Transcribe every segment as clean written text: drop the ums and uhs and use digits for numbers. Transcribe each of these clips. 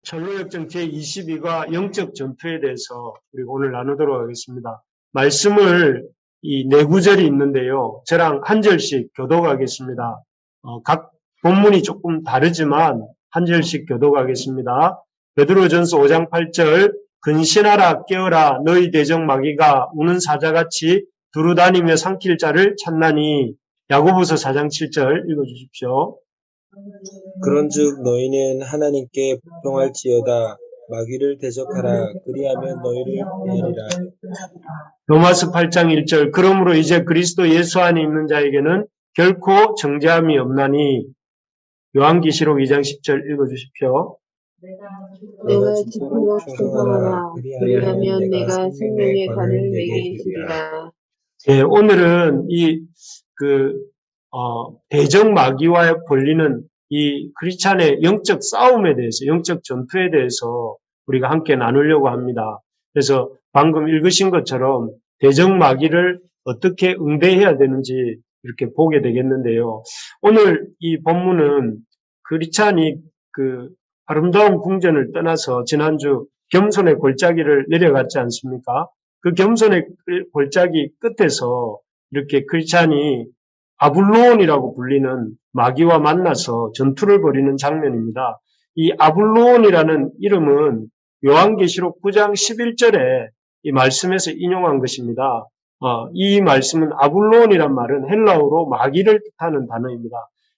철로역정 제22과 영적 전투에 대해서 우리가 오늘 나누도록 하겠습니다. 말씀을 이 네 구절이 있는데요. 저랑 한 절씩 교독하겠습니다. 각 본문이 조금 다르지만 한 절씩 교독하겠습니다. 베드로전서 5장 8절 근신하라 깨어라 너희 대적 마귀가 우는 사자같이 두루다니며 삼킬 자를 찾나니. 야고보서 4장 7절 읽어주십시오. 그런즉 너희는 하나님께 복종할지어다. 마귀를 대적하라. 그리하면 너희를 피하리라. 로마서 8장 1절 그러므로 이제 그리스도 예수 안에 있는 자에게는 결코 정죄함이 없나니. 요한계시록 2장 10절 읽어주십시오. 내가 지금도 충성하라. 그리하면 내가 생명의 관을 내게 주리라. 예, 오늘은 대적 마귀와 벌리는 이 크리스찬의 영적 싸움에 대해서, 영적 전투에 대해서 우리가 함께 나누려고 합니다. 그래서 방금 읽으신 것처럼 대적 마귀를 어떻게 응대해야 되는지 이렇게 보게 되겠는데요. 오늘 이 본문은 크리스찬이 아름다운 궁전을 떠나서 지난주 겸손의 골짜기를 내려갔지 않습니까? 그 겸손의 골짜기 끝에서 이렇게 크리스찬이 아블로온이라고 불리는 마귀와 만나서 전투를 벌이는 장면입니다. 이 아블로온이라는 이름은 요한계시록 9장 11절에 이 말씀에서 인용한 것입니다. 이 말씀은 아블로온이란 말은 헬라어로 마귀를 뜻하는 단어입니다.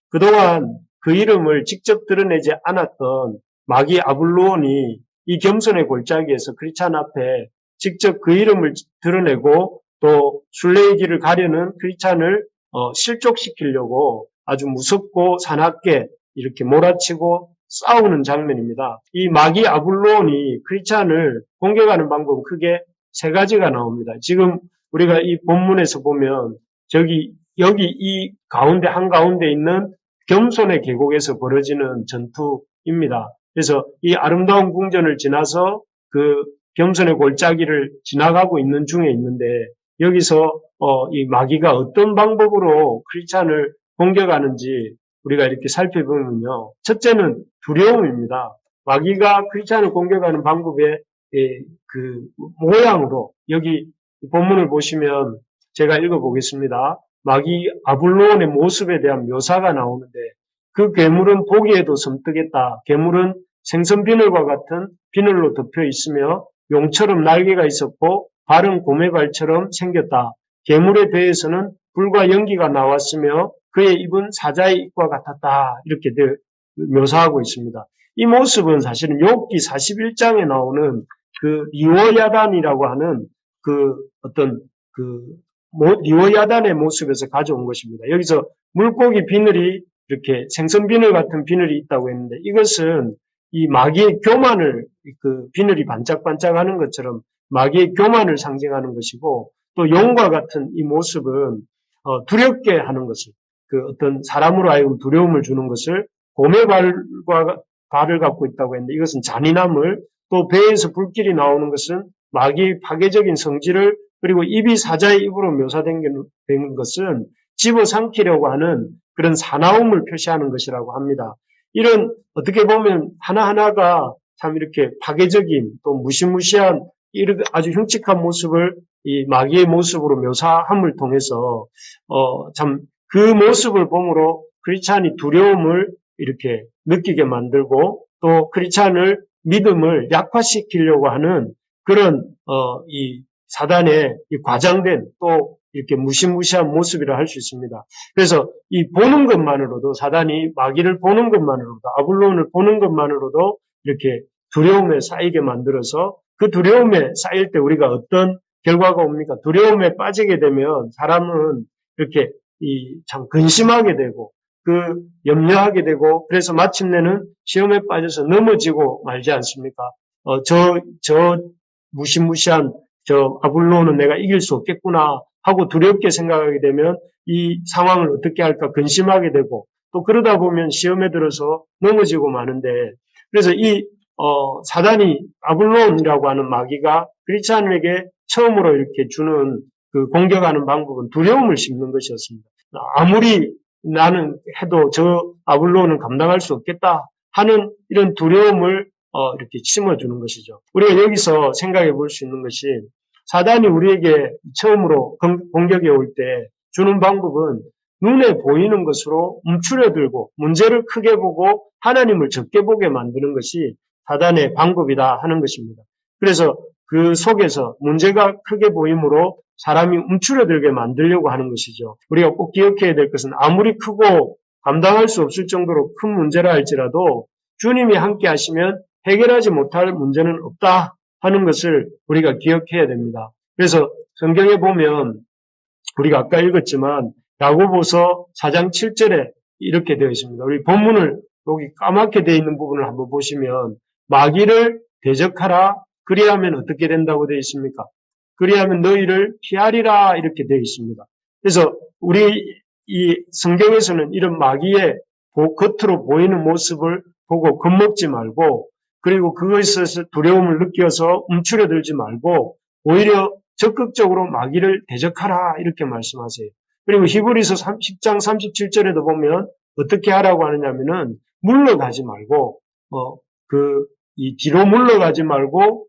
그동안 그 이름을 직접 드러내지 않았던 마귀 아블로온이 이 겸손의 골짜기에서 크리스찬 앞에 직접 그 이름을 드러내고 또 순례의 길을 가려는 크리스찬을 실족시키려고 아주 무섭고 사납게 이렇게 몰아치고 싸우는 장면입니다. 이 마귀 아블로온이 크리스찬을 공격하는 방법은 크게 세 가지가 나옵니다. 지금 우리가 이 본문에서 보면 여기 이 가운데 한가운데 있는 겸손의 계곡에서 벌어지는 전투입니다. 그래서 이 아름다운 궁전을 지나서 그 겸손의 골짜기를 지나가고 있는 중에 있는데 여기서 이 마귀가 어떤 방법으로 크리스찬을 공격하는지 우리가 이렇게 살펴보면요. 첫째는 두려움입니다. 마귀가 크리스찬을 공격하는 방법의 그 모양으로 여기 본문을 보시면 제가 읽어보겠습니다. 마귀 아블로온의 모습에 대한 묘사가 나오는데 그 괴물은 보기에도 섬뜩했다. 괴물은 생선 비늘과 같은 비늘로 덮여 있으며 용처럼 날개가 있었고 발은 고매발처럼 생겼다. 괴물의 배에서는 불과 연기가 나왔으며 그의 입은 사자의 입과 같았다. 이렇게 묘사하고 있습니다. 이 모습은 사실은 욥기 41장에 나오는 그 리워야단이라고 하는 리워야단의 모습에서 가져온 것입니다. 여기서 물고기 비늘이 이렇게 생선 비늘 같은 비늘이 있다고 했는데 이것은 이 마귀의 교만을 비늘이 반짝반짝하는 것처럼 마귀의 교만을 상징하는 것이고 또 용과 같은 이 모습은 두렵게 하는 것을 어떤 사람으로 하여금 두려움을 주는 것을 고매발과 발을 갖고 있다고 했는데 이것은 잔인함을 또 배에서 불길이 나오는 것은 마귀의 파괴적인 성질을 그리고 입이 사자의 입으로 묘사된 것은 집어삼키려고 하는 그런 사나움을 표시하는 것이라고 합니다. 이런 어떻게 보면 하나하나가 참 이렇게 파괴적인 또 무시무시한 이렇게 아주 흉측한 모습을 이 마귀의 모습으로 묘사함을 통해서 참 그 모습을 보므로 크리스찬이 두려움을 이렇게 느끼게 만들고 또 크리스찬을 믿음을 약화시키려고 하는 그런 이 사단의 이 과장된 또 이렇게 무시무시한 모습이라 할 수 있습니다. 그래서 이 보는 것만으로도 사단이 마귀를 보는 것만으로도 아블론을 보는 것만으로도 이렇게 두려움에 쌓이게 만들어서 그 두려움에 쌓일 때 우리가 어떤 결과가 옵니까? 두려움에 빠지게 되면 사람은 이렇게 참 근심하게 되고 염려하게 되고 그래서 마침내는 시험에 빠져서 넘어지고 말지 않습니까? 저 무시무시한 저 아블론은 내가 이길 수 없겠구나 하고 두렵게 생각하게 되면 이 상황을 어떻게 할까 근심하게 되고 또 그러다 보면 시험에 들어서 넘어지고 마는데 그래서 사단이 아블론이라고 하는 마귀가 크리스찬에게 처음으로 이렇게 주는 그 공격하는 방법은 두려움을 심는 것이었습니다. 아무리 나는 해도 저 아블론은 감당할 수 없겠다 하는 이런 두려움을 이렇게 심어주는 것이죠. 우리가 여기서 생각해 볼 수 있는 것이 사단이 우리에게 처음으로 공격해 올 때 주는 방법은 눈에 보이는 것으로 움츠려들고 문제를 크게 보고 하나님을 적게 보게 만드는 것이 사단의 방법이다 하는 것입니다. 그래서 그 속에서 문제가 크게 보이므로 사람이 움츠려들게 만들려고 하는 것이죠. 우리가 꼭 기억해야 될 것은 아무리 크고 감당할 수 없을 정도로 큰 문제라 할지라도 주님이 함께 하시면 해결하지 못할 문제는 없다 하는 것을 우리가 기억해야 됩니다. 그래서 성경에 보면 우리가 아까 읽었지만 야고보서 4장 7절에 이렇게 되어 있습니다. 우리 본문을 여기 까맣게 되어 있는 부분을 한번 보시면 마귀를 대적하라 그리하면 어떻게 된다고 되어 있습니까? 그리하면 너희를 피하리라 이렇게 되어 있습니다. 그래서 우리 이 성경에서는 이런 마귀의 겉으로 보이는 모습을 보고 겁먹지 말고 그리고 그것에서 두려움을 느껴서 움츠려들지 말고 오히려 적극적으로 마귀를 대적하라 이렇게 말씀하세요. 그리고 히브리서 10장 37절에도 보면 어떻게 하라고 하느냐면은 물러가지 말고 이 뒤로 물러가지 말고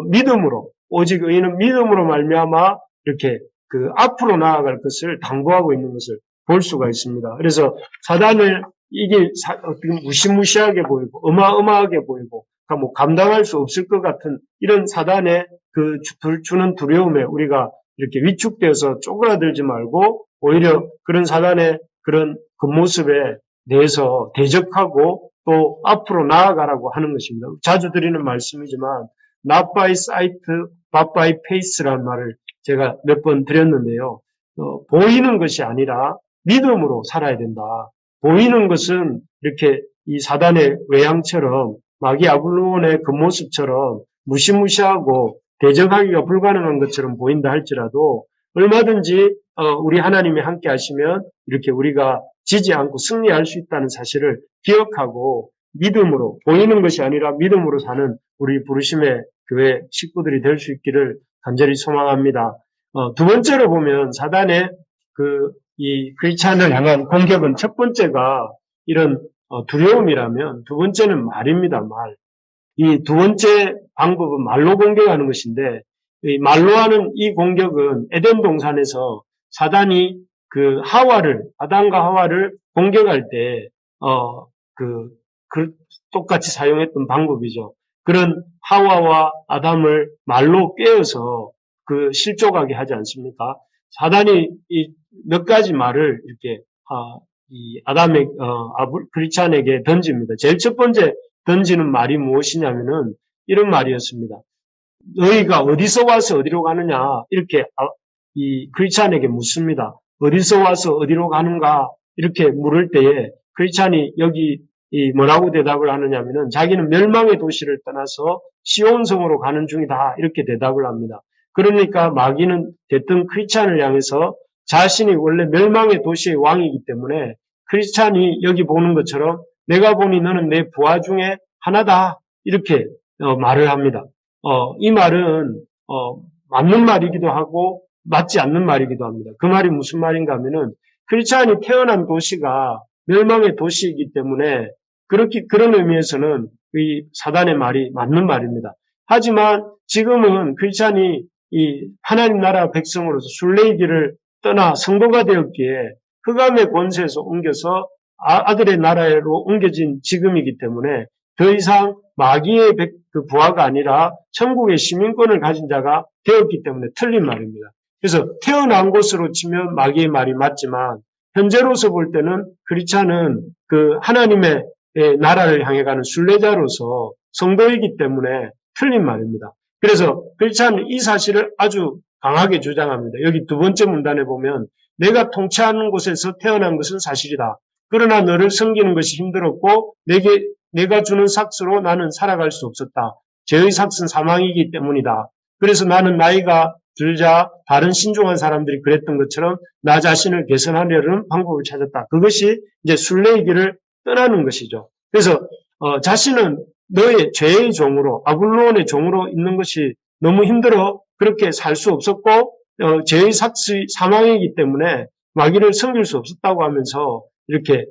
믿음으로 오직 의인은 믿음으로 말미암아 이렇게 그 앞으로 나아갈 것을 당부하고 있는 것을 볼 수가 있습니다. 그래서 사단을 이게 어떻게 무시무시하게 보이고 어마어마하게 보이고 뭐 감당할 수 없을 것 같은 이런 사단의 그 주는 두려움에 우리가 이렇게 위축되어서 쪼그라들지 말고 오히려 그런 사단의 그런 겉모습에 대해서 대적하고 또 앞으로 나아가라고 하는 것입니다. 자주 드리는 말씀이지만 not by sight, but by faith라는 말을 제가 몇 번 드렸는데요. 보이는 것이 아니라 믿음으로 살아야 된다. 보이는 것은 이렇게 이 사단의 외양처럼 마귀 아블론의 겉모습처럼 무시무시하고 대적하기가 불가능한 것처럼 보인다 할지라도 얼마든지 우리 하나님이 함께 하시면 이렇게 우리가 지지 않고 승리할 수 있다는 사실을 기억하고 믿음으로 보이는 것이 아니라 믿음으로 사는 우리 부르심의 교회 식구들이 될 수 있기를 간절히 소망합니다. 두 번째로 보면 사단의 이 크리스찬을 향한 공격은 첫 번째가 이런 두려움이라면 두 번째는 말입니다. 말. 이 두 번째 방법은 말로 공격하는 것인데 이 말로 하는 이 공격은 에덴 동산에서 사단이 아담과 하와를 공격할 때 똑같이 사용했던 방법이죠. 그런 하와와 아담을 말로 꿰어서 실족하게 하지 않습니까? 사단이 이 몇 가지 말을 이렇게 이 아담의 크리스찬에게 던집니다. 제일 첫 번째 던지는 말이 무엇이냐면은 이런 말이었습니다. 너희가 어디서 와서 어디로 가느냐 이렇게 이 크리스찬에게 묻습니다. 어디서 와서 어디로 가는가 이렇게 물을 때에 크리스찬이 여기 뭐라고 대답을 하느냐면은 자기는 멸망의 도시를 떠나서 시온성으로 가는 중이다 이렇게 대답을 합니다. 그러니까 마귀는 대뜸 크리스찬을 향해서 자신이 원래 멸망의 도시의 왕이기 때문에 크리스찬이 여기 보는 것처럼 내가 보니 너는 내 부하 중에 하나다 이렇게 말을 합니다. 이 말은 맞는 말이기도 하고 맞지 않는 말이기도 합니다. 그 말이 무슨 말인가 하면은 크리스찬이 태어난 도시가 멸망의 도시이기 때문에 그런 의미에서는 이 사단의 말이 맞는 말입니다. 하지만 지금은 크리스찬이 이 하나님 나라 백성으로서 순례의 떠나 성도가 되었기에 흑암의 권세에서 옮겨서 아들의 나라로 옮겨진 지금이기 때문에 더 이상 마귀의 부하가 아니라 천국의 시민권을 가진 자가 되었기 때문에 틀린 말입니다. 그래서 태어난 곳으로 치면 마귀의 말이 맞지만 현재로서 볼 때는 크리스찬은 하나님의 나라를 향해 가는 순례자로서 성도이기 때문에 틀린 말입니다. 그래서 크리스찬은 이 사실을 아주 강하게 주장합니다. 여기 두 번째 문단에 보면 내가 통치하는 곳에서 태어난 것은 사실이다. 그러나 너를 섬기는 것이 힘들었고 내가 주는 삭스로 나는 살아갈 수 없었다. 죄의 삭스는 사망이기 때문이다. 그래서 나는 나이가 들자 다른 신중한 사람들이 그랬던 것처럼 나 자신을 개선하려는 방법을 찾았다. 그것이 이제 순례의 길을 떠나는 것이죠. 그래서 자신은 너의 죄의 종으로 아블론의 종으로 있는 것이 너무 힘들어 그렇게 살 수 없었고 죄의 삭스 사망이기 때문에 마귀를 섬길 수 없었다고 하면서 이렇게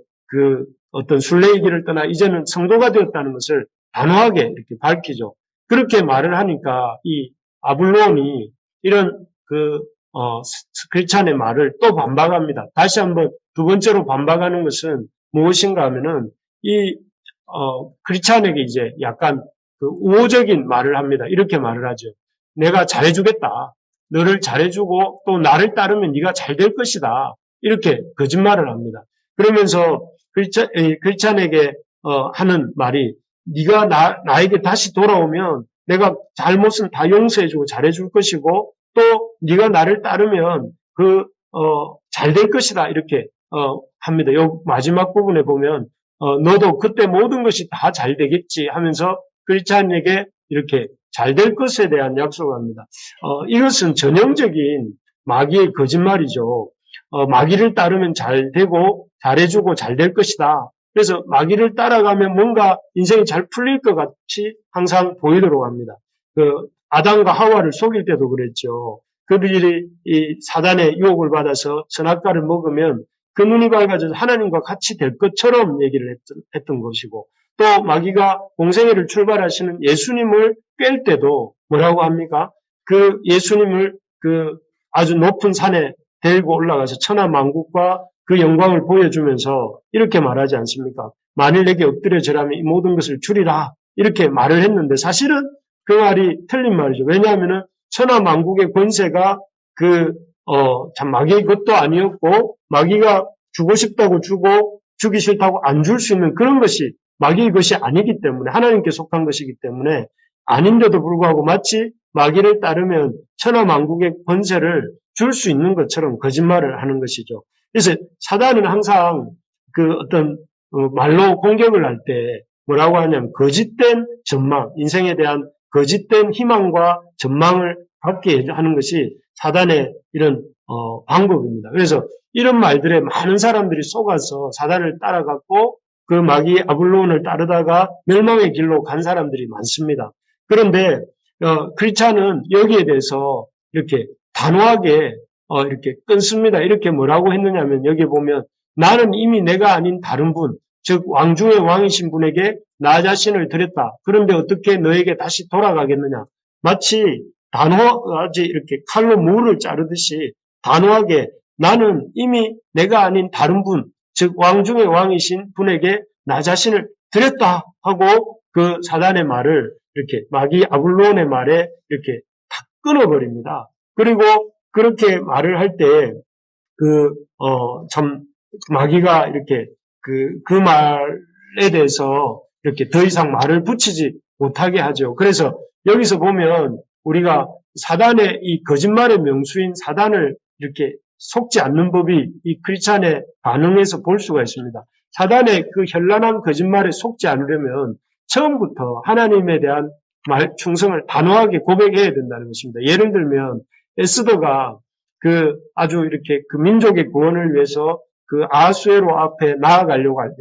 어떤 순례의 길을 떠나 이제는 성도가 되었다는 것을 단호하게 이렇게 밝히죠. 그렇게 말을 하니까 이 아블론이 이런 크리스찬의 말을 또 반박합니다. 다시 한번 두 번째로 반박하는 것은 무엇인가 하면은 크리스찬에게 이제 약간 그 우호적인 말을 합니다. 이렇게 말을 하죠. 내가 잘해주겠다. 너를 잘해주고 또 나를 따르면 네가 잘 될 것이다. 이렇게 거짓말을 합니다. 그러면서 크리스찬에게 하는 말이 네가 나에게 다시 돌아오면 내가 잘못은 다 용서해주고 잘해줄 것이고 또 네가 나를 따르면 잘 될 것이다. 이렇게 합니다. 요 마지막 부분에 보면 너도 그때 모든 것이 다 잘 되겠지 하면서 크리스찬에게 이렇게 잘 될 것에 대한 약속을 합니다. 이것은 전형적인 마귀의 거짓말이죠. 마귀를 따르면 잘 되고 잘해주고 잘 될 것이다. 그래서 마귀를 따라가면 뭔가 인생이 잘 풀릴 것 같이 항상 보이도록 합니다. 아담과 하와를 속일 때도 그랬죠. 그들이 이 사단의 유혹을 받아서 선악과를 먹으면 그 눈이 밝아져서 하나님과 같이 될 것처럼 얘기를 했던 것이고 또 마귀가 공생애를 출발하시는 예수님을 깰 때도 뭐라고 합니까? 그 예수님을 그 아주 높은 산에 데리고 올라가서 천하만국과 그 영광을 보여주면서 이렇게 말하지 않습니까? 만일 내게 엎드려 절하면 이 모든 것을 주리라 이렇게 말을 했는데 사실은 그 말이 틀린 말이죠. 왜냐하면은 천하만국의 권세가 참 마귀의 것도 아니었고 마귀가 주고 싶다고 주고 주기 싫다고 안 줄 수 있는 그런 것이 마귀의 것이 아니기 때문에 하나님께 속한 것이기 때문에 아닌데도 불구하고 마치 마귀를 따르면 천하만국의 권세를 줄 수 있는 것처럼 거짓말을 하는 것이죠. 그래서 사단은 항상 어떤 말로 공격을 할 때 뭐라고 하냐면 거짓된 전망, 인생에 대한 거짓된 희망과 전망을 갖게 하는 것이 사단의 이런 방법입니다. 그래서 이런 말들에 많은 사람들이 속아서 사단을 따라갔고 그 마귀 아블론을 따르다가 멸망의 길로 간 사람들이 많습니다. 그런데 크리스찬은 여기에 대해서 이렇게 단호하게 이렇게 끊습니다. 이렇게 뭐라고 했느냐면 여기 보면 나는 이미 내가 아닌 다른 분, 즉 왕중의 왕이신 분에게 나 자신을 드렸다. 그런데 어떻게 너에게 다시 돌아가겠느냐? 마치 단호하게 이렇게 칼로 무를 자르듯이 단호하게 나는 이미 내가 아닌 다른 분, 즉 왕중의 왕이신 분에게 나 자신을 드렸다 하고 그 사단의 말을 이렇게 마귀 아블론의 말에 이렇게 다 끊어버립니다. 그리고 그렇게 말을 할 때 참 마귀가 이렇게 그 말에 대해서 이렇게 더 이상 말을 붙이지 못하게 하죠. 그래서 여기서 보면 우리가 사단의 이 거짓말의 명수인 사단을 이렇게 속지 않는 법이 이 크리스찬의 반응에서 볼 수가 있습니다. 사단의 그 현란한 거짓말에 속지 않으려면 처음부터 하나님에 대한 충성을 단호하게 고백해야 된다는 것입니다. 예를 들면 에스더가 아주 이렇게 그 민족의 구원을 위해서 그 아하수에로 앞에 나아가려고 할 때,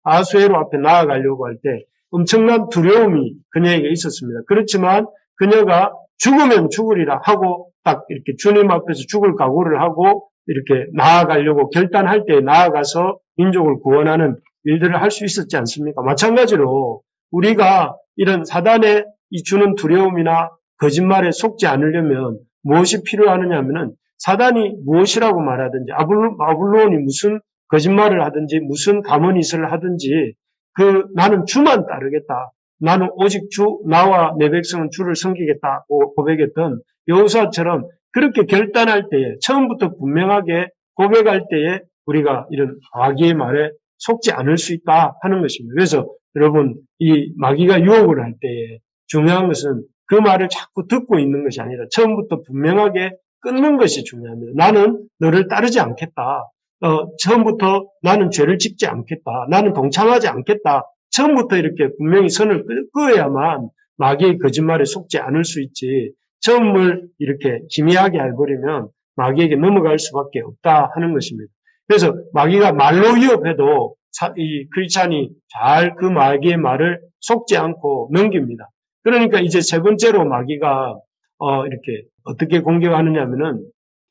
아하수에로 앞에 나아가려고 할 때 엄청난 두려움이 그녀에게 있었습니다. 그렇지만 그녀가 죽으면 죽으리라 하고 딱 이렇게 주님 앞에서 죽을 각오를 하고 이렇게 나아가려고 결단할 때 나아가서 민족을 구원하는 일들을 할 수 있었지 않습니까? 마찬가지로 우리가 이런 사단의 이 주는 두려움이나 거짓말에 속지 않으려면 무엇이 필요하느냐 하면은 사단이 무엇이라고 말하든지 아블론이 무슨 거짓말을 하든지 무슨 가문이슬을 하든지 나는 주만 따르겠다. 나는 오직 나와 내 백성은 주를 섬기겠다고 고백했던 여호수아처럼 그렇게 결단할 때에 처음부터 분명하게 고백할 때에 우리가 이런 마귀의 말에 속지 않을 수 있다 하는 것입니다. 그래서 여러분 이 마귀가 유혹을 할 때에 중요한 것은 그 말을 자꾸 듣고 있는 것이 아니라 처음부터 분명하게 끊는 것이 중요합니다. 나는 너를 따르지 않겠다. 처음부터 나는 죄를 짓지 않겠다. 나는 동참하지 않겠다. 처음부터 이렇게 분명히 선을 그어야만 마귀의 거짓말에 속지 않을 수 있지. 처음을 이렇게 희미하게 해버리면 마귀에게 넘어갈 수밖에 없다 하는 것입니다. 그래서 마귀가 말로 위협해도 이 크리스찬이 잘 그 마귀의 말을 속지 않고 넘깁니다. 그러니까 이제 세 번째로 마귀가 이렇게 어떻게 공격하느냐 하면은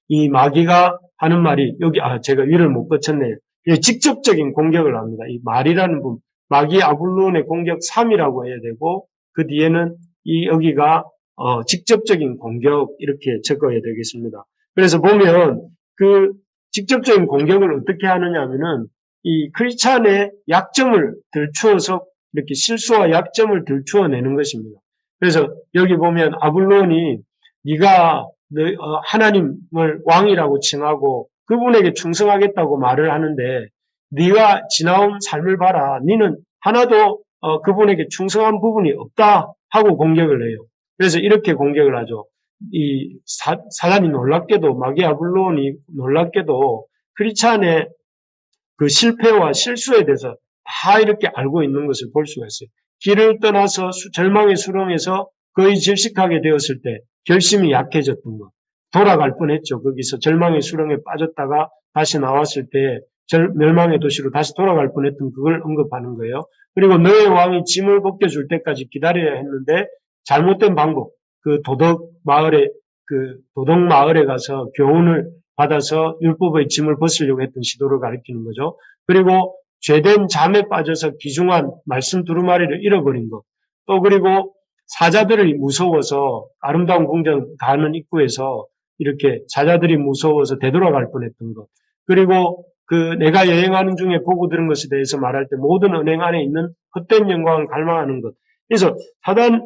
이 마귀가 하는 말이 여기 제가 위를 못 거쳤네요. 직접적인 공격을 합니다. 이 말이라는 부분 마귀 아블론의 공격 3이라고 해야 되고 그 뒤에는 여기가 직접적인 공격 이렇게 적어야 되겠습니다. 그래서 보면 그 직접적인 공격을 어떻게 하느냐 하면은 이 크리스찬의 약점을 들추어서 이렇게 실수와 약점을 들추어내는 것입니다. 그래서 여기 보면 아블론이 네가 하나님을 왕이라고 칭하고 그분에게 충성하겠다고 말을 하는데 네가 지나온 삶을 봐라. 너는 하나도 그분에게 충성한 부분이 없다 하고 공격을 해요. 그래서 이렇게 공격을 하죠. 이 사단이 놀랍게도 마귀 아블론이 놀랍게도 크리스찬의 그 실패와 실수에 대해서 다 이렇게 알고 있는 것을 볼 수가 있어요. 길을 떠나서 절망의 수렁에서 거의 질식하게 되었을 때 결심이 약해졌던 것. 돌아갈 뻔했죠. 거기서 절망의 수렁에 빠졌다가 다시 나왔을 때 멸망의 도시로 다시 돌아갈 뻔했던 그걸 언급하는 거예요. 그리고 너의 왕이 짐을 벗겨줄 때까지 기다려야 했는데 잘못된 방법, 그 도덕 마을에 가서 교훈을 받아서 율법의 짐을 벗으려고 했던 시도를 가리키는 거죠. 그리고 죄된 잠에 빠져서 귀중한 말씀 두루마리를 잃어버린 것. 또 그리고 사자들이 무서워서 아름다운 궁전 가는 입구에서 이렇게 사자들이 무서워서 되돌아갈 뻔했던 것. 그리고 내가 여행하는 중에 보고 들은 것에 대해서 말할 때 모든 은행 안에 있는 헛된 영광을 갈망하는 것. 그래서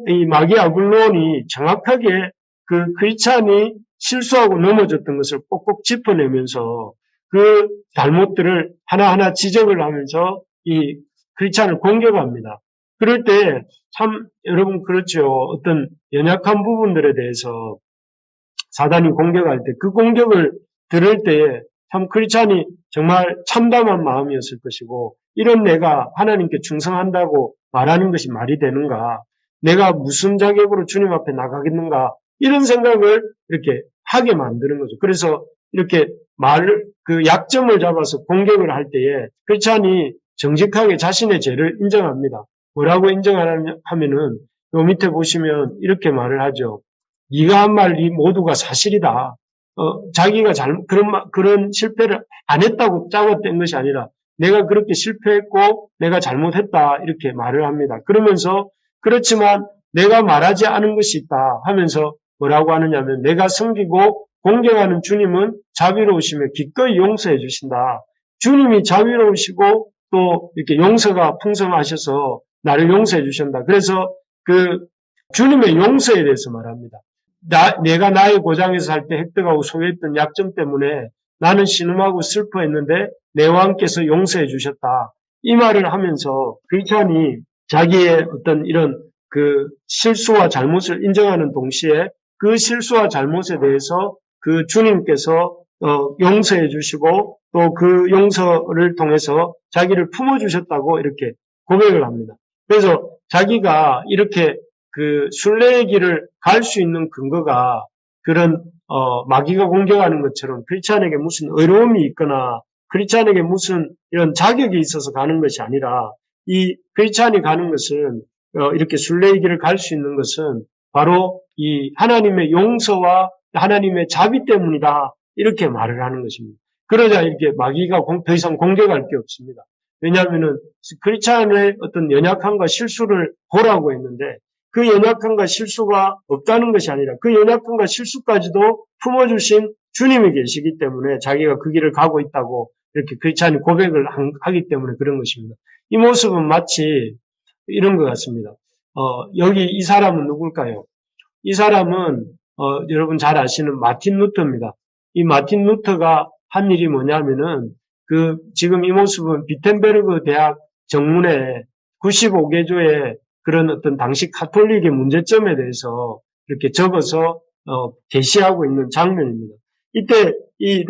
이 마귀 아블론이 정확하게 그 크리스찬이 실수하고 넘어졌던 것을 꼭꼭 짚어내면서 그 잘못들을 하나하나 지적을 하면서 이 크리스찬을 공격합니다. 그럴 때 참 여러분 그렇죠. 어떤 연약한 부분들에 대해서 사단이 공격할 때 그 공격을 들을 때 참 크리스찬이 정말 참담한 마음이었을 것이고 이런 내가 하나님께 충성한다고 말하는 것이 말이 되는가? 내가 무슨 자격으로 주님 앞에 나가겠는가? 이런 생각을 이렇게 하게 만드는 거죠. 그래서 이렇게 그 약점을 잡아서 공격을 할 때에 크리스찬이 정직하게 자신의 죄를 인정합니다. 뭐라고 인정하냐면은 요 밑에 보시면 이렇게 말을 하죠. 네가 한 말 이 모두가 사실이다. 자기가 그런 실패를 안 했다고 짜고뗀 것이 아니라 내가 그렇게 실패했고 내가 잘못했다 이렇게 말을 합니다. 그러면서 그렇지만 내가 말하지 않은 것이 있다 하면서 뭐라고 하느냐면 내가 섬기고 공경하는 주님은 자비로우시며 기꺼이 용서해 주신다. 주님이 자비로우시고 또 이렇게 용서가 풍성하셔서 나를 용서해 주신다. 그래서 그 주님의 용서에 대해서 말합니다. 내가 나의 고장에서 살 때 획득하고 소유했던 약점 때문에 나는 신음하고 슬퍼했는데 내 왕께서 용서해 주셨다. 이 말을 하면서 크리스찬이 자기의 어떤 이런 그 실수와 잘못을 인정하는 동시에 그 실수와 잘못에 대해서 그 주님께서 용서해 주시고 또 그 용서를 통해서 자기를 품어주셨다고 이렇게 고백을 합니다. 그래서 자기가 이렇게 그 순례의 길을 갈 수 있는 근거가 그런 마귀가 공격하는 것처럼 크리스찬에게 무슨 의로움이 있거나 크리스찬에게 무슨 이런 자격이 있어서 가는 것이 아니라 이 크리스찬이 가는 것은 이렇게 순례의 길을 갈 수 있는 것은 바로 이 하나님의 용서와 하나님의 자비 때문이다 이렇게 말을 하는 것입니다. 그러자 이렇게 마귀가 더 이상 공격할 게 없습니다. 왜냐하면은 크리스찬의 어떤 연약함과 실수를 보라고 했는데 그 연약함과 실수가 없다는 것이 아니라 그 연약함과 실수까지도 품어주신 주님이 계시기 때문에 자기가 그 길을 가고 있다고 이렇게 크리스찬이 고백을 하기 때문에 그런 것입니다. 이 모습은 마치 이런 것 같습니다. 여기 이 사람은 누굴까요? 이 사람은 여러분 잘 아시는 마틴 루터입니다. 이 마틴 루터가 한 일이 뭐냐면은 지금 이 모습은 비텐베르그 대학 정문에 95개조의 그런 어떤 당시 카톨릭의 문제점에 대해서 이렇게 적어서 게시하고 있는 장면입니다. 이때 이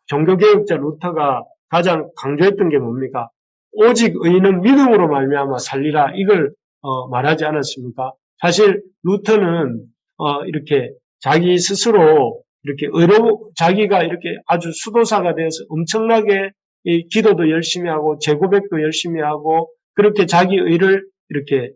종교개혁자 루터가 가장 강조했던 게 뭡니까? 오직 의인은 믿음으로 말미암아 살리라 이걸 말하지 않았습니까? 사실 루터는 이렇게 자기 스스로 이렇게 자기가 이렇게 아주 수도사가 되어서 엄청나게 이 기도도 열심히 하고 재고백도 열심히 하고 그렇게 자기 의를 이렇게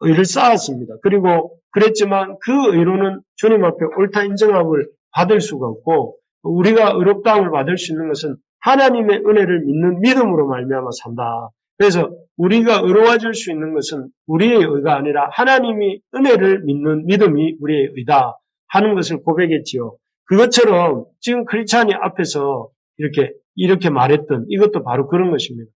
의를 쌓았습니다. 그리고 그랬지만 그 의로는 주님 앞에 옳다 인정함을 받을 수가 없고 우리가 의롭다함을 받을 수 있는 것은 하나님의 은혜를 믿는 믿음으로 말미암아 산다. 그래서 우리가 의로워질 수 있는 것은 우리의 의가 아니라 하나님이 은혜를 믿는 믿음이 우리의 의다 하는 것을 고백했지요. 그것처럼 지금 크리스찬이 앞에서 이렇게 말했던 이것도 바로 그런 것입니다.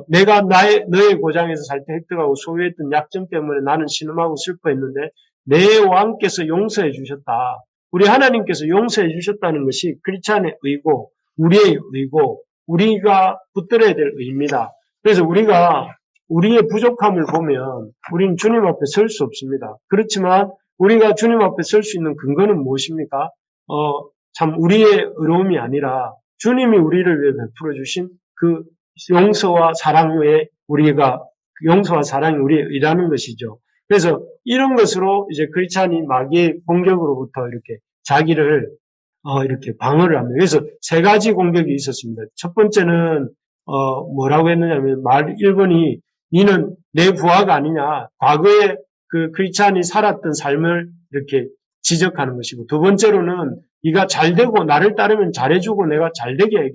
내가 너의 고장에서 살 때 획득하고 소유했던 약점 때문에 나는 신음하고 슬퍼했는데 내 왕께서 용서해 주셨다. 우리 하나님께서 용서해 주셨다는 것이 크리스찬의 의고 우리의 의고 우리가 붙들어야 될 의입니다. 그래서 우리가 우리의 부족함을 보면 우리는 주님 앞에 설 수 없습니다. 그렇지만 우리가 주님 앞에 설 수 있는 근거는 무엇입니까? 참 우리의 의로움이 아니라 주님이 우리를 위해 베풀어 주신 그 용서와 사랑 외에 용서와 사랑이 우리의 의라는 것이죠. 그래서 이런 것으로 이제 크리스찬이 마귀의 공격으로부터 이렇게 자기를 이렇게 방어를 합니다. 그래서 세 가지 공격이 있었습니다. 첫 번째는 뭐라고 했느냐면 1번이 니는 내 부하가 아니냐. 과거에 그 크리스찬이 살았던 삶을 이렇게 지적하는 것이고, 두 번째로는 네가 잘되고 나를 따르면 잘해주고 내가 잘되게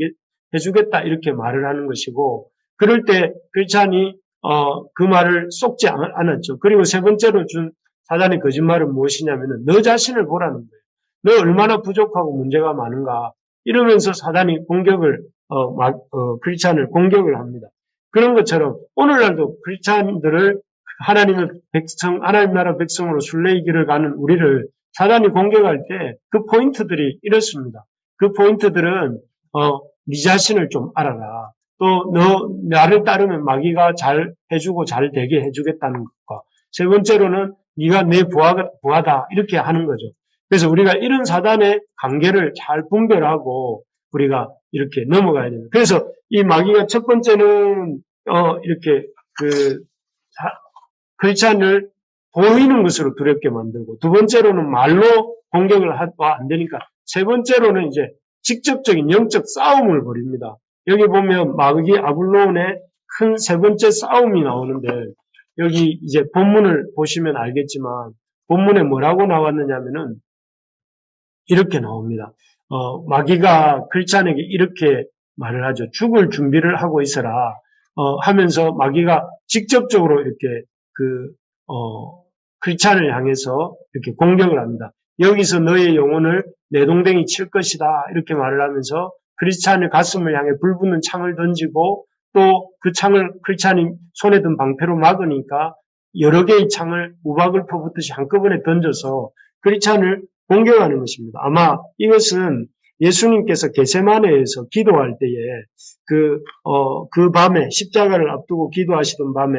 해주겠다 이렇게 말을 하는 것이고, 그럴 때 크리스찬이 그 말을 쏙지 않았죠. 그리고 세 번째로 준 사단의 거짓말은 무엇이냐면은 너 자신을 보라는 거예요. 너 얼마나 부족하고 문제가 많은가 이러면서 사단이 크리스찬을 공격을 합니다. 그런 것처럼 오늘날도 크리스찬들을 하나님 나라 백성으로 순례의 길을 가는 우리를 사단이 공격할 때 그 포인트들이 이렇습니다. 그 포인트들은 네 자신을 좀 알아라. 또 너 나를 따르면 마귀가 잘 해주고 잘 되게 해주겠다는 것과 세 번째로는 네가 내 부하다 이렇게 하는 거죠. 그래서 우리가 이런 사단의 관계를 잘 분별하고 우리가 이렇게 넘어가야 됩니다. 그래서 이 마귀가 첫 번째는 이렇게 크리스찬을 보이는 것으로 두렵게 만들고, 두 번째로는 말로 공격을 안 되니까, 세 번째로는 이제 직접적인 영적 싸움을 벌입니다. 여기 보면 마귀 아블론의 큰 세 번째 싸움이 나오는데, 여기 이제 본문을 보시면 알겠지만 본문에 뭐라고 나왔느냐면은 이렇게 나옵니다. 마귀가 크리스찬에게 이렇게 말을 하죠. 죽을 준비를 하고 있어라 하면서 마귀가 직접적으로 이렇게 크리스찬을 향해서 이렇게 공격을 합니다. 여기서 너의 영혼을 내동댕이 칠 것이다 이렇게 말을 하면서 크리스찬의 가슴을 향해 불붙는 창을 던지고 또 그 창을 크리스찬이 손에 든 방패로 막으니까 여러 개의 창을 우박을 퍼붓듯이 한꺼번에 던져서 크리스찬을 공격하는 것입니다. 아마 이것은 예수님께서 겟세마네에서 기도할 때에 그 밤에 십자가를 앞두고 기도하시던 밤에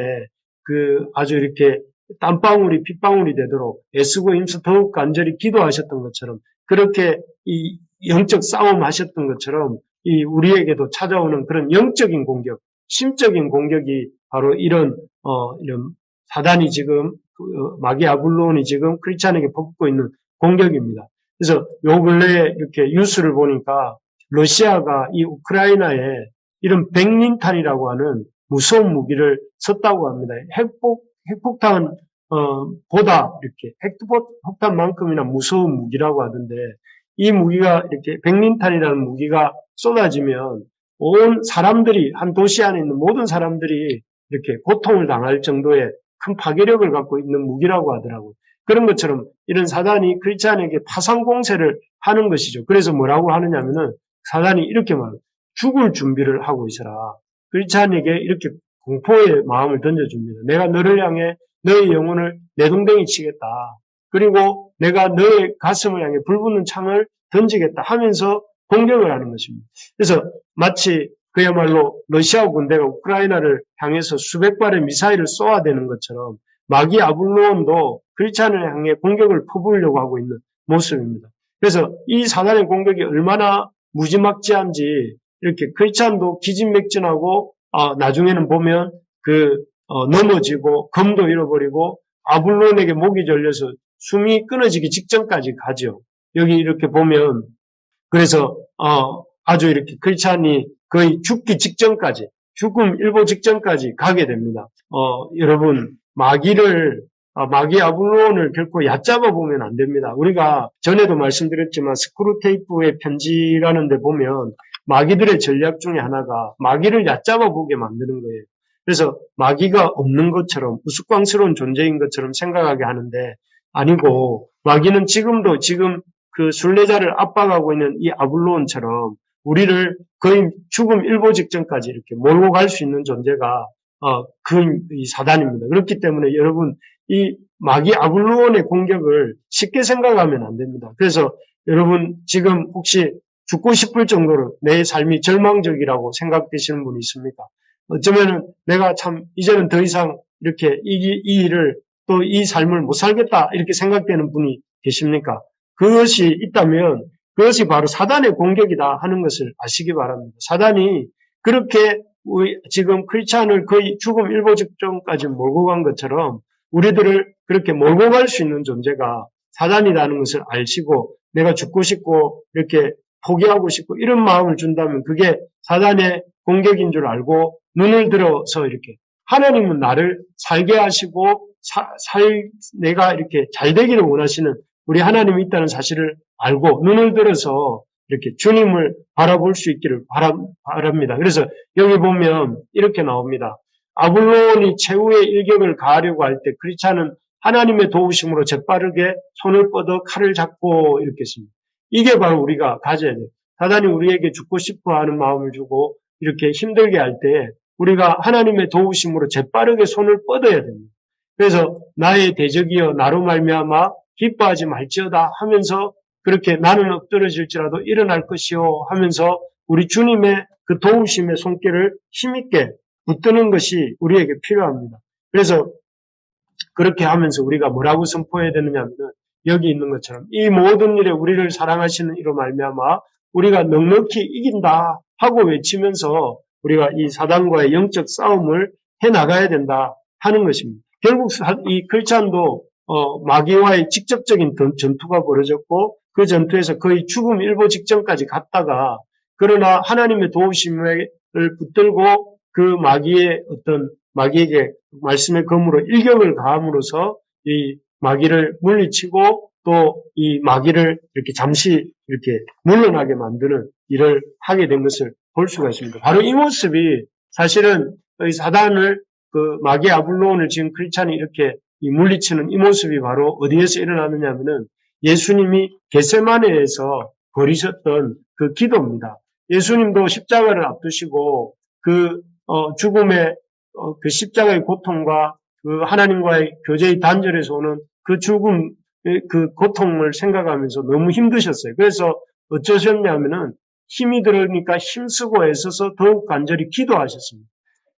아주 이렇게 땀방울이 핏방울이 되도록 애쓰고 힘써 더욱 간절히 기도하셨던 것처럼 그렇게 이 영적 싸움 하셨던 것처럼 이 우리에게도 찾아오는 그런 영적인 공격, 심적인 공격이 바로 이런 사단이 지금 마귀 아블론이 지금 크리스찬에게 퍼붓고 있는 공격입니다. 그래서 요 근래에 이렇게 뉴스를 보니까 러시아가 이 우크라이나에 이런 백린탄이라고 하는 무서운 무기를 썼다고 합니다. 핵폭탄 보다 이렇게 핵폭탄만큼이나 무서운 무기라고 하던데 이 무기가 이렇게 백린탄이라는 무기가 쏟아지면 온 사람들이 한 도시 안에 있는 모든 사람들이 이렇게 고통을 당할 정도의 큰 파괴력을 갖고 있는 무기라고 하더라고요. 그런 것처럼 이런 사단이 크리스찬에게 파상 공세를 하는 것이죠. 그래서 뭐라고 하느냐면은 사단이 이렇게 말해요. 죽을 준비를 하고 있어라. 크리스찬에게 이렇게 공포의 마음을 던져줍니다. 내가 너를 향해 너의 영혼을 내동댕이 치겠다. 그리고 내가 너의 가슴을 향해 불붙는 창을 던지겠다 하면서 공격을 하는 것입니다. 그래서 마치 그야말로 러시아 군대가 우크라이나를 향해서 수백 발의 미사일을 쏘아대는 것처럼 마귀 아블론도 크리스찬을 향해 공격을 퍼부으려고 하고 있는 모습입니다. 그래서 이 사단의 공격이 얼마나 무지막지한지 이렇게 크리스찬도 기진맥진하고 나중에는 보면 넘어지고 검도 잃어버리고 아블론에게 목이 절려서 숨이 끊어지기 직전까지 가죠. 여기 이렇게 보면 그래서 아주 이렇게 크리스찬이 거의 죽기 직전까지 죽음 일보 직전까지 가게 됩니다. 여러분 마귀 아블론을 결코 얕잡아 보면 안 됩니다. 우리가 전에도 말씀드렸지만 스크루테이프의 편지라는 데 보면 마귀들의 전략 중에 하나가 마귀를 얕잡아 보게 만드는 거예요. 그래서 마귀가 없는 것처럼 우스꽝스러운 존재인 것처럼 생각하게 하는데 아니고 마귀는 지금도 지금 그 순례자를 압박하고 있는 이 아블로온처럼 우리를 거의 죽음 일보 직전까지 이렇게 몰고 갈 수 있는 존재가 이 사단입니다. 그렇기 때문에 여러분 이 마귀 아블로온의 공격을 쉽게 생각하면 안 됩니다. 그래서 여러분 지금 혹시 죽고 싶을 정도로 내 삶이 절망적이라고 생각되시는 분이 있습니까? 어쩌면은 내가 참 이제는 더 이상 이렇게 이 일을 또 이 삶을 못 살겠다 이렇게 생각되는 분이 계십니까? 그것이 있다면 그것이 바로 사단의 공격이다 하는 것을 아시기 바랍니다. 사단이 그렇게 지금 크리스찬을 거의 죽음 일보 직전까지 몰고 간 것처럼 우리들을 그렇게 몰고 갈 수 있는 존재가 사단이라는 것을 아시고 내가 죽고 싶고 이렇게 포기하고 싶고 이런 마음을 준다면 그게 사단의 공격인 줄 알고 눈을 들어서 이렇게 하나님은 나를 살게 하시고 내가 이렇게 잘 되기를 원하시는 우리 하나님이 있다는 사실을 알고 눈을 들어서 이렇게 주님을 바라볼 수 있기를 바랍니다. 그래서 여기 보면 이렇게 나옵니다. 아블로온이 최후의 일격을 가하려고 할 때 크리스찬은 하나님의 도우심으로 재빠르게 손을 뻗어 칼을 잡고 이렇게 했습니다. 이게 바로 우리가 가져야 돼요. 사단이 우리에게 죽고 싶어 하는 마음을 주고 이렇게 힘들게 할 때 우리가 하나님의 도우심으로 재빠르게 손을 뻗어야 됩니다. 그래서 나의 대적이여 나로 말미암아 기뻐하지 말지어다 하면서 그렇게 나는 엎드러질지라도 일어날 것이요 하면서 우리 주님의 그 도우심의 손길을 힘있게 붙드는 것이 우리에게 필요합니다. 그래서 그렇게 하면서 우리가 뭐라고 선포해야 되느냐 하면 여기 있는 것처럼 이 모든 일에 우리를 사랑하시는 이로 말미암아 우리가 넉넉히 이긴다 하고 외치면서 우리가 이 사단과의 영적 싸움을 해나가야 된다 하는 것입니다. 결국 이 크리스찬도 마귀와의 직접적인 전투가 벌어졌고 그 전투에서 거의 죽음 일보 직전까지 갔다가 그러나 하나님의 도우심을 붙들고 그 마귀에게 말씀의 검으로 일격을 가함으로써 이 마귀를 물리치고 또 이 마귀를 이렇게 잠시 이렇게 물러나게 만드는 일을 하게 된 것을 볼 수가 있습니다. 바로 이 모습이 사실은 이 사단을 그 마귀 아블로온을 지금 크리스찬이 이렇게 물리치는 이 모습이 바로 어디에서 일어나느냐 하면은 예수님이 겟세마네에서 벌이셨던 그 기도입니다. 예수님도 십자가를 앞두시고 그 죽음의 그 십자가의 고통과 그 하나님과의 교제의 단절에서 오는 그 죽음 그 고통을 생각하면서 너무 힘드셨어요. 그래서 어쩌셨냐면은 힘이 들으니까 힘쓰고 애써서 더욱 간절히 기도하셨습니다.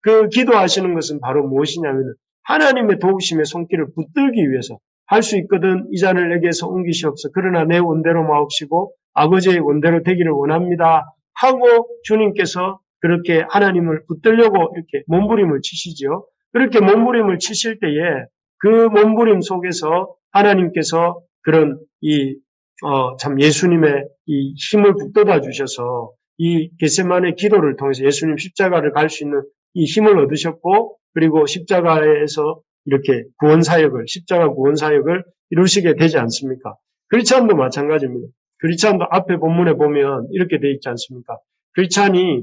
그 기도하시는 것은 바로 무엇이냐면 하나님의 도우심의 손길을 붙들기 위해서 할 수 있거든 이 잔을 내게서 옮기시옵소서. 그러나 내 원대로 마옵시고 아버지의 원대로 되기를 원합니다. 하고 주님께서 그렇게 하나님을 붙들려고 이렇게 몸부림을 치시죠. 그렇게 몸부림을 치실 때에 그 몸부림 속에서 하나님께서 그런 참 예수님의 이 힘을 북돋아 주셔서 이 겟세마네 기도를 통해서 예수님 십자가를 갈 수 있는 이 힘을 얻으셨고 그리고 십자가에서 이렇게 십자가 구원 사역을 이루시게 되지 않습니까? 크리스찬도 마찬가지입니다. 크리스찬도 앞에 본문에 보면 이렇게 되어 있지 않습니까? 크리스찬이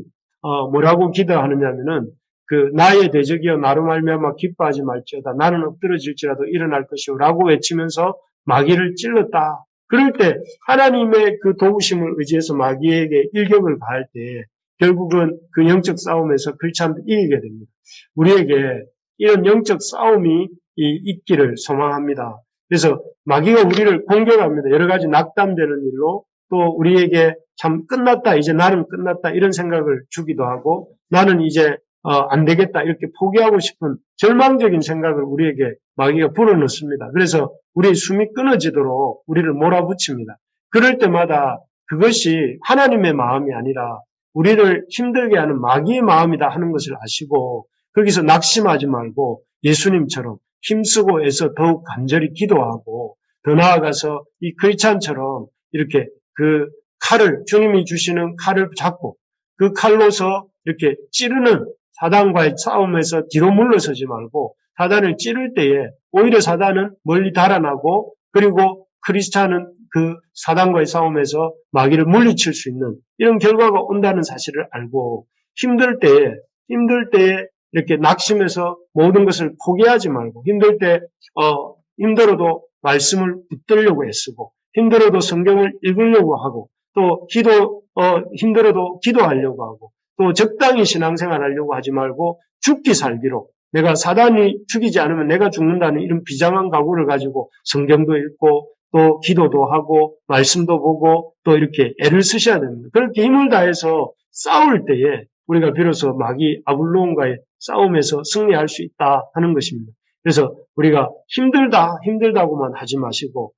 뭐라고 기도하느냐면은 그 나의 대적이여 나로 말미암아 기뻐하지 말지어다 나는 엎드러질지라도 일어날 것이오라고 외치면서 마귀를 찔렀다. 그럴 때 하나님의 그 도우심을 의지해서 마귀에게 일격을 가할 때 결국은 그 영적 싸움에서 크리스찬도 이기게 됩니다. 우리에게 이런 영적 싸움이 있기를 소망합니다. 그래서 마귀가 우리를 공격합니다. 여러 가지 낙담되는 일로 또 우리에게 참 끝났다, 이제 나는 끝났다 이런 생각을 주기도 하고 나는 이제 안 되겠다 이렇게 포기하고 싶은 절망적인 생각을 우리에게 마귀가 불어넣습니다. 그래서 우리의 숨이 끊어지도록 우리를 몰아붙입니다. 그럴 때마다 그것이 하나님의 마음이 아니라 우리를 힘들게 하는 마귀의 마음이다 하는 것을 아시고 거기서 낙심하지 말고 예수님처럼 힘쓰고 애써 더욱 간절히 기도하고 더 나아가서 이 크리스찬처럼 이렇게 그 칼을 주님이 주시는 칼을 잡고 그 칼로서 이렇게 찌르는 사단과의 싸움에서 뒤로 물러서지 말고 사단을 찌를 때에 오히려 사단은 멀리 달아나고 그리고 크리스찬은 그 사단과의 싸움에서 마귀를 물리칠 수 있는 이런 결과가 온다는 사실을 알고 힘들 때에 이렇게 낙심해서 모든 것을 포기하지 말고 힘들 때 힘들어도 말씀을 붙들려고 애쓰고 힘들어도 성경을 읽으려고 하고 또 힘들어도 기도하려고 하고 또 적당히 신앙생활 하려고 하지 말고 죽기 살기로 내가 사단이 죽이지 않으면 내가 죽는다는 이런 비장한 각오를 가지고 성경도 읽고 또 기도도 하고 말씀도 보고 또 이렇게 애를 쓰셔야 됩니다. 그렇게 힘을 다해서 싸울 때에 우리가 비로소 마귀 아블론과의 싸움에서 승리할 수 있다 하는 것입니다. 그래서 우리가 힘들다고만 하지 마시고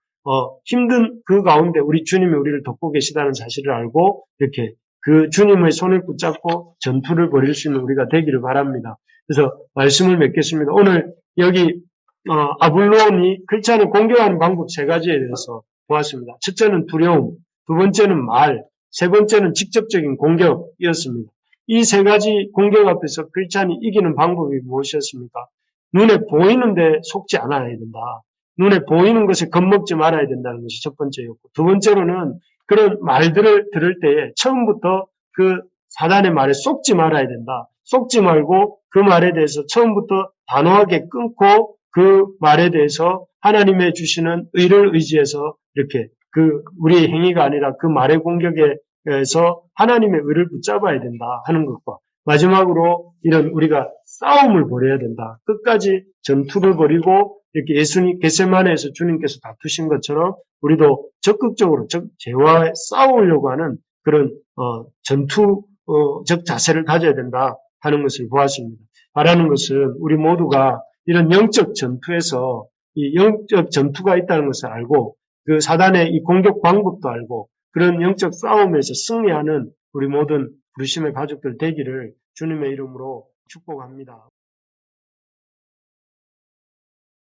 힘든 그 가운데 우리 주님이 우리를 돕고 계시다는 사실을 알고 이렇게 그 주님의 손을 붙잡고 전투를 벌일 수 있는 우리가 되기를 바랍니다. 그래서 말씀을 맺겠습니다. 오늘 여기 아블론이 크리스찬을 공격하는 방법 세 가지에 대해서 보았습니다. 첫째는 두려움, 두 번째는 말, 세 번째는 직접적인 공격이었습니다. 이 세 가지 공격 앞에서 크리스찬이 이기는 방법이 무엇이었습니까? 눈에 보이는데 속지 않아야 된다. 눈에 보이는 것에 겁먹지 말아야 된다는 것이 첫 번째였고, 두 번째로는 그런 말들을 들을 때에 처음부터 그 사단의 말에 속지 말아야 된다. 속지 말고 그 말에 대해서 처음부터 단호하게 끊고 그 말에 대해서 하나님의 주시는 의를 의지해서 이렇게 우리의 행위가 아니라 그 말의 공격에서 하나님의 의를 붙잡아야 된다 하는 것과 마지막으로 이런 우리가 싸움을 벌여야 된다. 끝까지 전투를 벌이고 이렇게 예수님 겟세마네에서 주님께서 다투신 것처럼 우리도 적극적으로 죄와 싸우려고 하는 그런 전투적 자세를 가져야 된다 하는 것을 보았습니다. 바라는 것은 우리 모두가 이런 영적 전투에서 이 영적 전투가 있다는 것을 알고 그 사단의 이 공격 방법도 알고 그런 영적 싸움에서 승리하는 우리 모든 부르심의 가족들 되기를 주님의 이름으로 축복합니다.